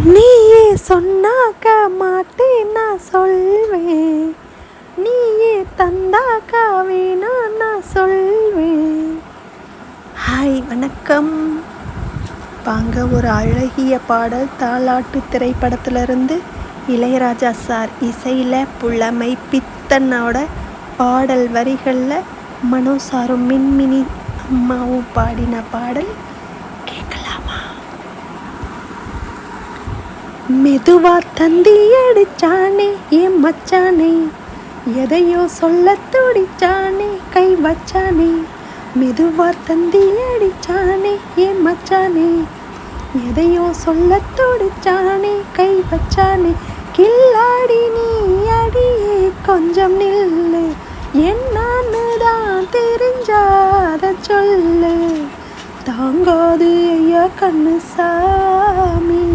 நீயே சொன்னாக்க மாட்டேன் நான் சொல்வேன், நீயே தந்தாக்கா வேணாம் நான் சொல்வேன். ஹாய் வணக்கம். வாங்க ஒரு அழகிய பாடல் தாலாட்டு திரைப்படத்திலிருந்து இளையராஜா சார் இசையில் புலமை பித்தனோட பாடல் வரிகளில் மனோ சாரும் மின்மினி அம்மாவும் பாடின பாடல் கேட்கலாமா? மெதுவா தந்தி அடிச்சானே என் மச்சானே, எதையோ சொல்ல துடிச்சானே கை வச்சானே. மெதுவா தந்தி அடிச்சானே என் மச்சானே, எதையோ சொல்ல துடிச்சானே கை வச்சானே. கில்லாடி நீ அடியே கொஞ்சம் நில்லு, என்னான்னு தான் தெரிஞ்சாத சொல்லு. தாங்காது ஐயா கண்ணு சாமி,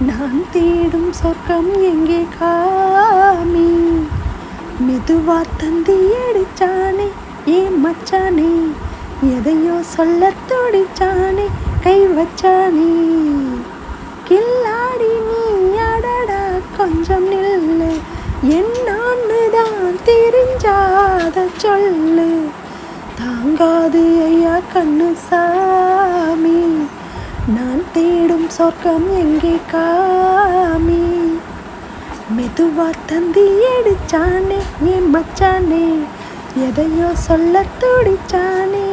நான் தேடும் சொர்க்கம் எங்கே காமி. மெதுவா தந்தி அடிச்சானே ஏன் மச்சானே, எதையோ சொல்ல துடிச்சானே கை வச்சானே. கில்லாடி நீ அடடா கொஞ்சம் நில்லு, என்னான்னு தான் தெரிஞ்சாத சொல்லு. தாங்காது ஐயா கண்ணு சாமி, நான் தேடும் சொர்க்கம் எங்கே காமி. மெதுவா தந்தி அடிச்சானே என் மச்சானே, எதையோ சொல்ல துடிச்சானே.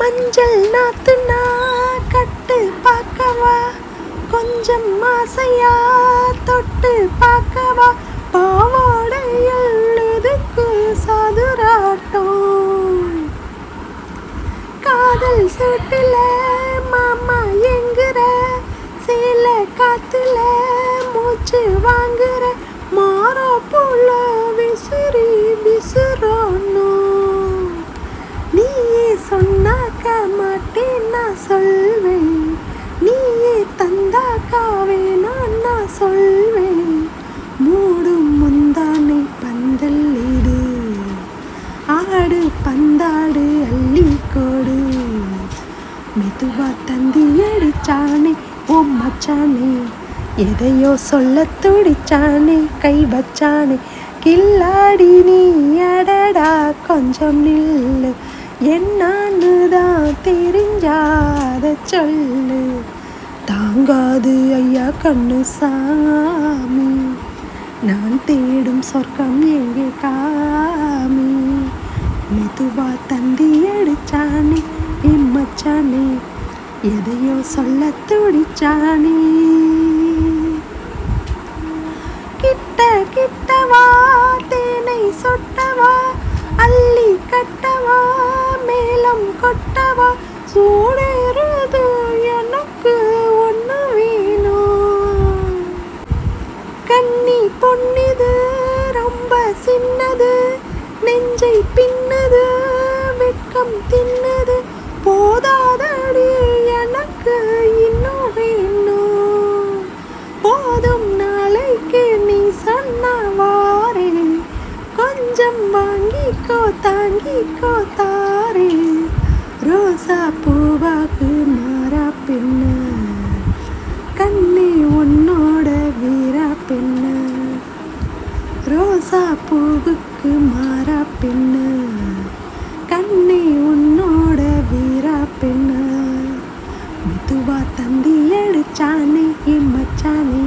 மஞ்சள் நாத்து நான் கட்டு பார்க்கவா, கொஞ்சம் ஆசையா தொட்டு பார்க்கவா. பாவாடையில் எதுக்கு சாதுராட்டம், காதல் சூட்டில மாமா எங்குற, சேல காத்துல மூச்சு வாங்குற. மாறா போல விசிறி விசிறானோ, நீயே சொன்னாக்க மாட்டேன் நான் சொல்வேன், நீயே தந்தாக்கா வேணாம் நான் சொல்வேன். மூடும் முந்தானை பந்தல் இது, ஆடு பந்தாடு அள்ளி கோடு. மெதுவா தந்தி அடிச்சானே ஓ மச்சானே, எதையோ சொல்ல துடிச்சானே கை வச்சானே. கில்லாடி நீ அடடா கொஞ்சம் நில்லு, என்னான்னு தான் தெரிஞ்சாத சொல்லு. தாங்காது ஐயா கண்ணு சாமி, நான் தேடும் சொர்க்கம் எங்கே காமி. மெதுவா தந்தி அடிச்சானே என் மச்சானே, எதையோ சொல்ல துடிச்சானே. கிட்ட கிட்டவா தேனை சொட்டவா, அள்ளி கட்டவா மேலம் கொட்டவா. சூடேறுது எனக்கு ஒன்று வேணும், கண்ணி பொன்னிது ரொம்ப சின்னது, நெஞ்சை பின்னது வெட்கம் தின்னது. போதாதடி எனக்கு இன்னும் வேணும், போதும் நாளைக்கு நீ சொன்ன வாரே. கொஞ்சம் வாங்கிக்கோ தாங்கிக்கோ தாரே, ரோசா பூவாக்கு மாறா பின்ன, கண்ணே உன்னோட வீரா பின்ன. ரோசா பூவுக்கு மாறா பின்ன, கண்ணே உன்னோட வீரா பின்ன. மெதுவா தந்தி அடிச்சானே என் மச்சானே,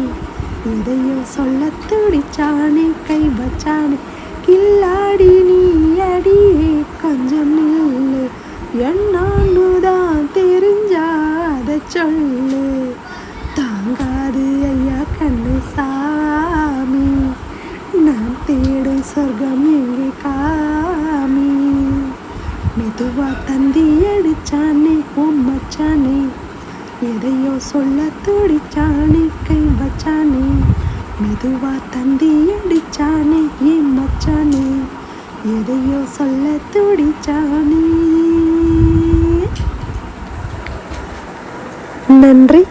எதையோ சொல்ல துடிச்சானே கை வச்சானே. கில்லாடி நீ அடியே கொஞ்சம் நில்லு, என்னான்னு தான் தெரிஞ்சாத சொல்லு. தாங்காது ஐயா கண்ணு சாமி, நான் தேடும் சொர்க்கம் எங்கே காமி. மெதுவா தந்தி அடிச்சானே ஓ மச்சானே, எதையோ சொல்ல துடிச்சானே கை வச்சானே. மெதுவா தந்தி அடிச்சானே என் மச்சானே, எதையோ சொல்ல துடிச்சானே. நன்றி.